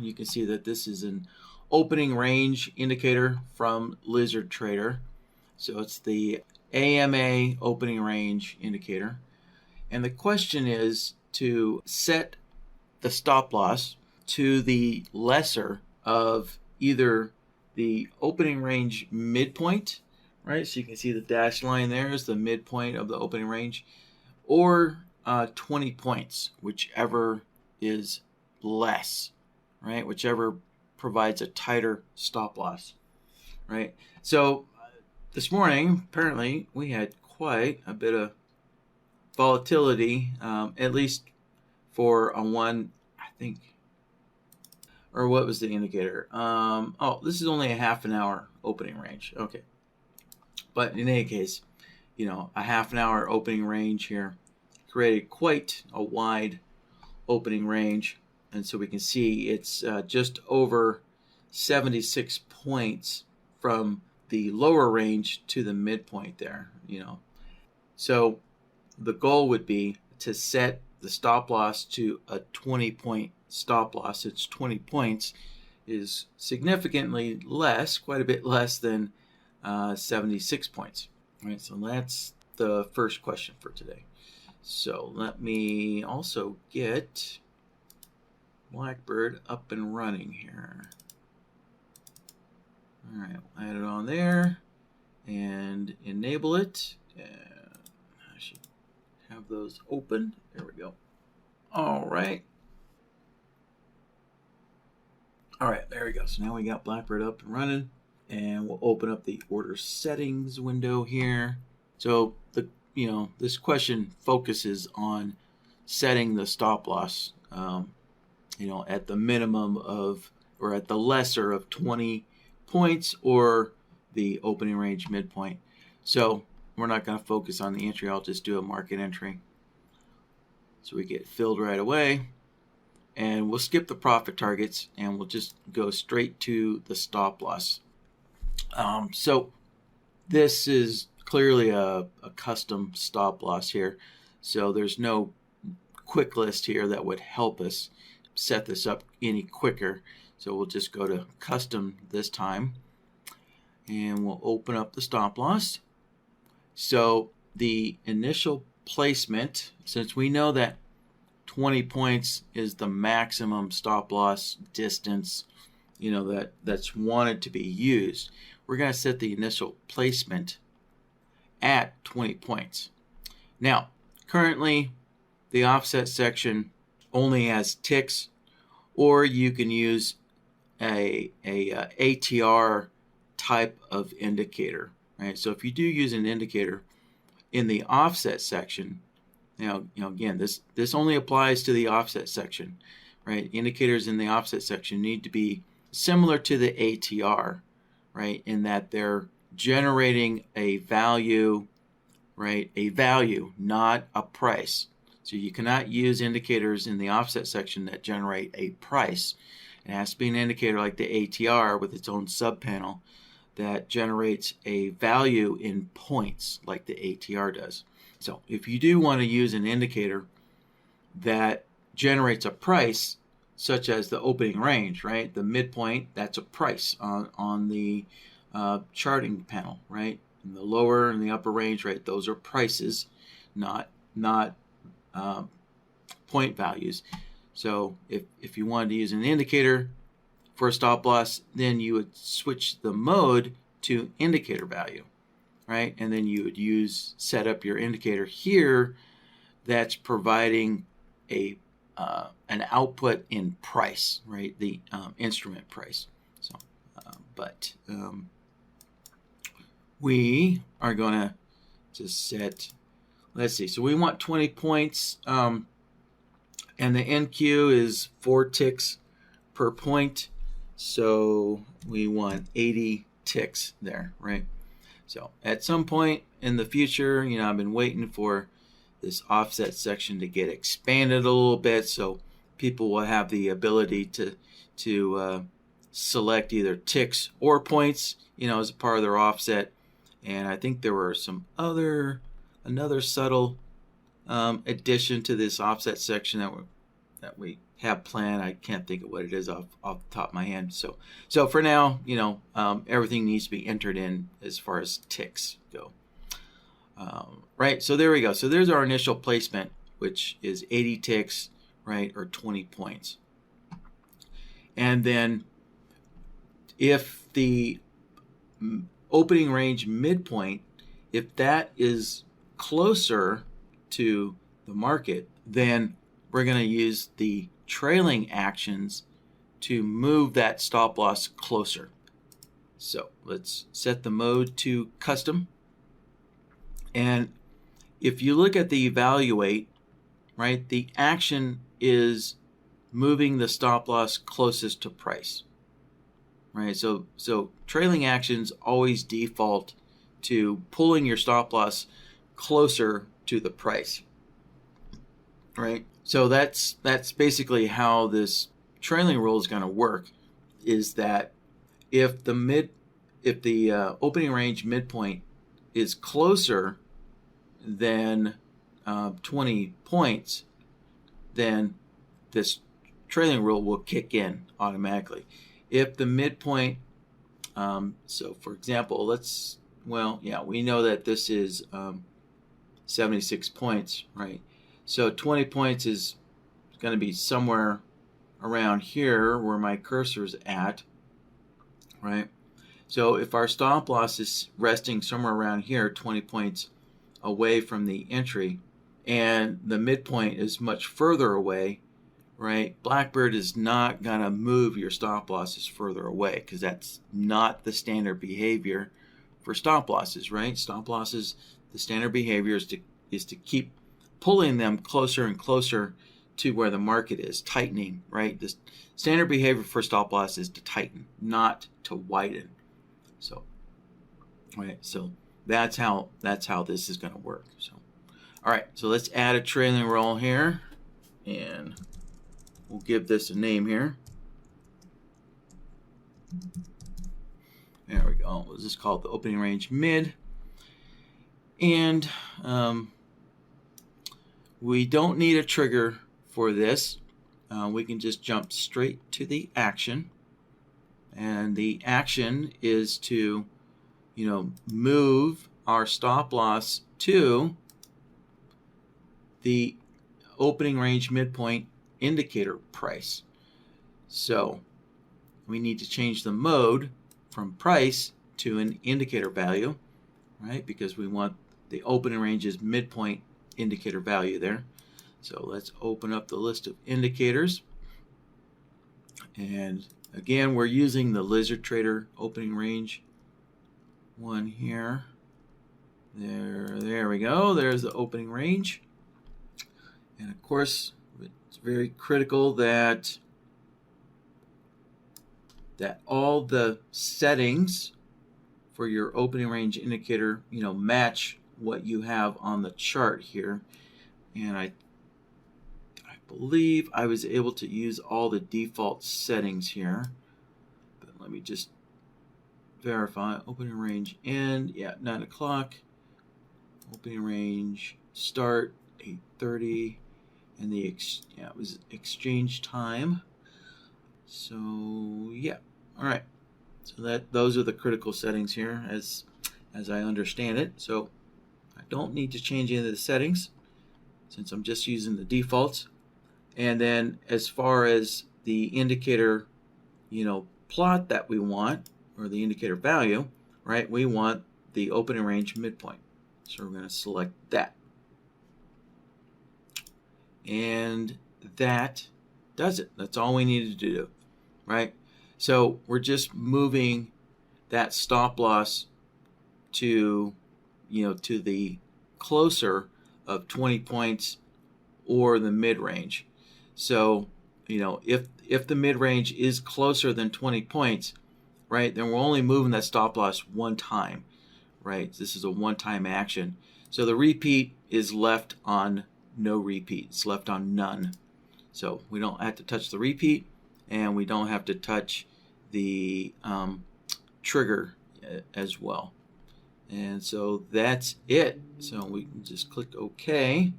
you can see that this is an opening range indicator from Lizard Trader. So it's the AMA opening range indicator. And the question is to set the stop loss to the lesser of either the opening range midpoint, right? So you can see the dashed line there is the midpoint of the opening range, or 20 points, whichever is less, right? Whichever provides a tighter stop loss, right? So this morning, apparently, we had quite a bit of volatility, at least for a one, I think, or what was the indicator? Oh, this is only a half an hour opening range. Okay. But in any case, a half an hour opening range here created quite a wide opening range. And so we can see it's just over 76 points from the lower range to the midpoint there, So the goal would be to set the stop loss to a 20-point stop loss. It's 20 points is significantly less, quite a bit less than 76 points. All right, so that's the first question for today. So let me also get BlackBird up and running here. All right, I'll add it on there and enable it. And I should have those open. There we go. All right. All right, there we go. So now we got BlackBird up and running, and we'll open up the order settings window here. So this question focuses on setting the stop loss, at the minimum of, or at the lesser of 20 points or the opening range midpoint. So we're not going to focus on the entry. I'll just do a market entry. So we get filled right away. And we'll skip the profit targets and we'll just go straight to the stop loss. So this is clearly a custom stop loss here. So there's no quick list here that would help us set this up any quicker. So we'll just go to custom this time and we'll open up the stop loss. So the initial placement, since we know that 20 points is the maximum stop loss distance, that's wanted to be used, we're going to set the initial placement at 20 points. Now, currently, the offset section only has ticks, or you can use a ATR type of indicator, right? So if you do use an indicator in the offset section, again, this only applies to the offset section, right? Indicators in the offset section need to be similar to the ATR, right? In that they're generating a value, right? A value, not a price. So you cannot use indicators in the offset section that generate a price. It has to be an indicator like the ATR with its own subpanel that generates a value in points like the ATR does. So if you do want to use an indicator that generates a price, such as the opening range, right? The midpoint, that's a price on the charting panel, right? And the lower and the upper range, right? Those are prices, not point values. So if you wanted to use an indicator for a stop loss, then you would switch the mode to indicator value, right? And then you would set up your indicator here that's providing an output in price, right? The instrument price. So, we are going to just set, let's see, so we want 20 points, and the NQ is 4 ticks per point. So we want 80 ticks there, right? So at some point in the future, I've been waiting for this offset section to get expanded a little bit, so people will have the ability to select either ticks or points, as a part of their offset. And I think there were another subtle addition to this offset section that we have planned. I can't think of what it is off the top of my head. So for now, everything needs to be entered in as far as ticks go. Right, so there we go. So there's our initial placement, which is 80 ticks, right, or 20 points. And then if the opening range midpoint, if that is closer to the market, then we're going to use the trailing actions to move that stop loss closer. So let's set the mode to custom. And if you look at the evaluate, right, the action is moving the stop loss closest to price, right? So trailing actions always default to pulling your stop loss closer to the price, right? So that's basically how this trailing rule is going to work, is that if the opening range midpoint is closer than 20 points, then this trailing rule will kick in automatically. If the midpoint, so for example, we know that this is 76 points, right? So 20 points is going to be somewhere around here where my cursor's at, right? So if our stop loss is resting somewhere around here, 20 points away from the entry, and the midpoint is much further away, right? BlackBird is not going to move your stop losses further away, because that's not the standard behavior for stop losses, right? Stop losses, the standard behavior is to keep pulling them closer and closer to where the market is, tightening, right? The standard behavior for stop loss is to tighten, not to widen. So, right, so that's how this is going to work. So, all right, so let's add a trailing roll here, and we'll give this a name here. There we go. This is called the opening range mid, and we don't need a trigger for this. We can just jump straight to the action, and the action is to move our stop loss to the opening range midpoint indicator price. So we need to change the mode from price to an indicator value, right? Because we want the opening range's midpoint indicator value there. So let's open up the list of indicators. And again, we're using the Lizard Trader opening range one here. There we go. There's the opening range. And of course, it's very critical that all the settings for your opening range indicator, match what you have on the chart here. And I believe I was able to use all the default settings here. But let me just verify. Opening range end, yeah, 9 o'clock. Opening range start 8:30, and it was exchange time. So yeah, all right. So those are the critical settings here, as I understand it. So I don't need to change any of the settings since I'm just using the defaults. And then as far as the indicator, plot that we want, or the indicator value, right? We want the opening range midpoint. So we're going to select that. And that does it. That's all we needed to do, right? So we're just moving that stop loss to, to the closer of 20 points or the mid-range. So, if the mid-range is closer than 20 points, right, then we're only moving that stop loss one time, right? This is a one-time action. So the repeat is left on no repeat. It's left on none. So we don't have to touch the repeat, and we don't have to touch the trigger as well. And so that's it. So we can just click OK.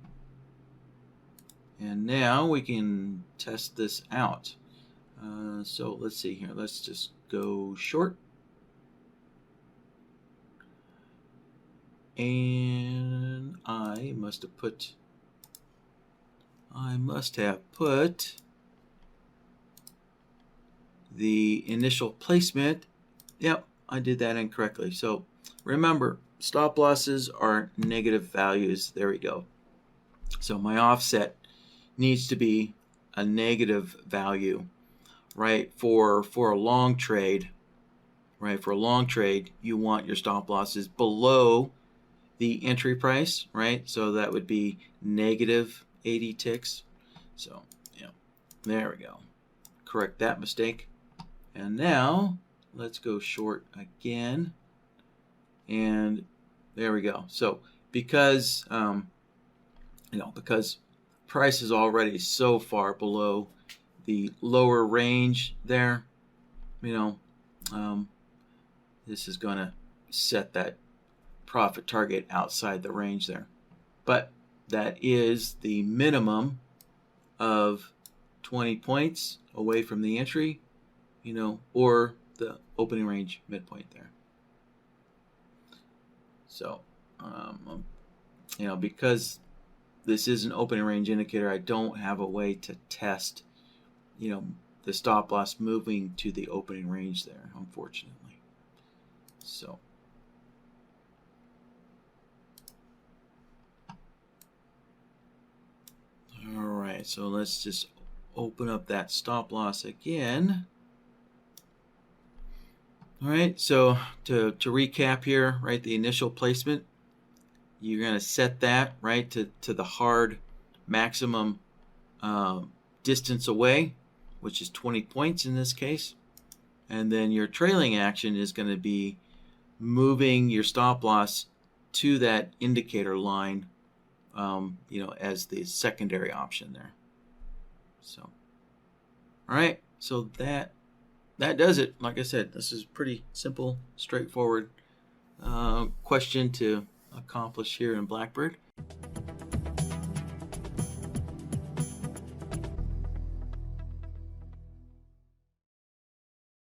And now we can test this out. So let's see here. Let's just go short. And I must have put the initial placement. Yep, I did that incorrectly. So remember, stop losses are negative values. There we go. So my offset needs to be a negative value, right? For a long trade, right? For a long trade, you want your stop losses below the entry price, right? So that would be negative 80 ticks. So, yeah, there we go. Correct that mistake. And now let's go short again. And there we go. So because because price is already so far below the lower range there, this is going to set that profit target outside the range there. But that is the minimum of 20 points away from the entry, or the opening range midpoint there. So, because this is an opening range indicator, I don't have a way to test, the stop loss moving to the opening range there, unfortunately. So, all right, so let's just open up that stop loss again. All right, so to recap here, right, the initial placement, you're going to set that, right, to the hard maximum distance away, which is 20 points in this case. And then your trailing action is going to be moving your stop loss to that indicator line, as the secondary option there. So, all right, so that does it. Like I said, this is pretty simple, straightforward question to accomplish here in BlackBird.